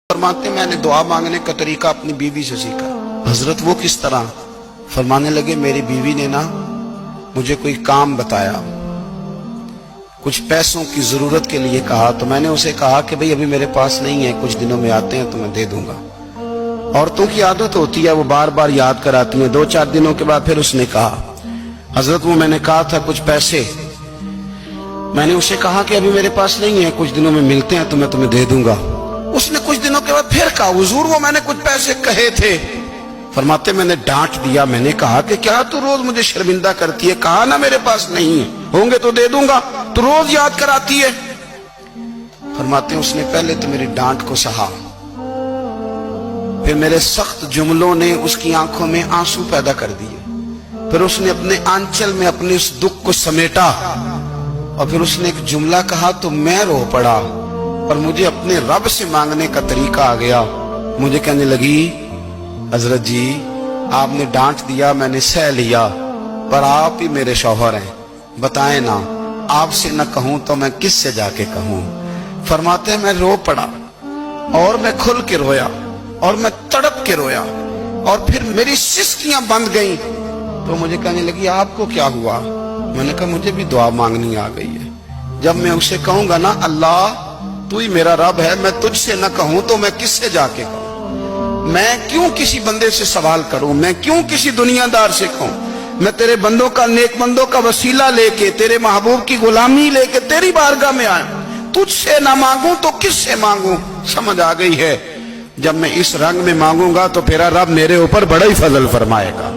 فرماتے میں نے دعا مانگنے کا طریقہ اپنی بیوی سے سیکھا۔ حضرت وہ کس طرح؟ فرمانے لگے میری بیوی نے نا مجھے کوئی کام بتایا، کچھ پیسوں کی ضرورت کے لیے کہا، تو میں نے اسے کہا کہ بھئی ابھی میرے پاس نہیں ہے، کچھ دنوں میں آتے ہیں تو میں دے دوں گا۔ عورتوں کی عادت ہوتی ہے وہ بار بار یاد کراتی ہیں۔ 2-4 دنوں کے بعد پھر اس نے کہا حضرت وہ میں نے کہا تھا کچھ پیسے، میں نے اسے کہا کہ ابھی میرے پاس نہیں ہے، کچھ دنوں میں ملتے ہیں تو میں تمہیں دے دوں گا۔ اس نے کچھ دنوں کے بعد پھر کہا حضور وہ میں نے کچھ پیسے کہے تھے۔ فرماتے میں نے ڈانٹ دیا، میں نے کہا کہ کیا تو روز مجھے شرمندہ کرتی ہے، کہا نا میرے پاس نہیں ہے، ہوں گے تو دے دوں گا، تو روز یاد کراتی ہے۔ فرماتے ہیں اس نے پہلے تو میری ڈانٹ کو سہا، پھر میرے سخت جملوں نے اس کی آنکھوں میں آنسو پیدا کر دیے، پھر اس نے اپنے آنچل میں اپنے اس دکھ کو سمیٹا، اور پھر اس نے ایک جملہ کہا تو میں رو پڑا، اور مجھے اپنے رب سے مانگنے کا طریقہ آ گیا۔ مجھے کہنے لگی حضرت جی آپ نے ڈانٹ دیا، میں نے سہ لیا، پر آپ ہی میرے شوہر ہیں، بتائیں نا آپ سے نہ کہوں تو میں کس سے جا کے کہوں۔ فرماتے ہیں میں رو پڑا، اور میں کھل کے رویا، اور میں تڑپ کے رویا، اور پھر میری سسکیاں بند گئیں۔ تو مجھے کہنے لگی آپ کو کیا ہوا؟ میں نے کہا مجھے بھی دعا مانگنی آ گئی ہے، جب میں اسے کہوں گا نا اللہ تو ہی میرا رب ہے، میں تجھ سے نہ کہوں تو میں کس سے جا کے کہوں؟ میں کیوں کسی بندے سے سوال کروں؟ میں کیوں کسی دنیا دار سے کہوں؟ میں تیرے بندوں کا، نیک بندوں کا وسیلہ لے کے، تیرے محبوب کی غلامی لے کے تیری بارگاہ میں آیا، تجھ سے نہ مانگوں تو کس سے مانگوں؟ سمجھ آ گئی ہے، جب میں اس رنگ میں مانگوں گا تو پھر رب میرے اوپر بڑا ہی فضل فرمائے گا۔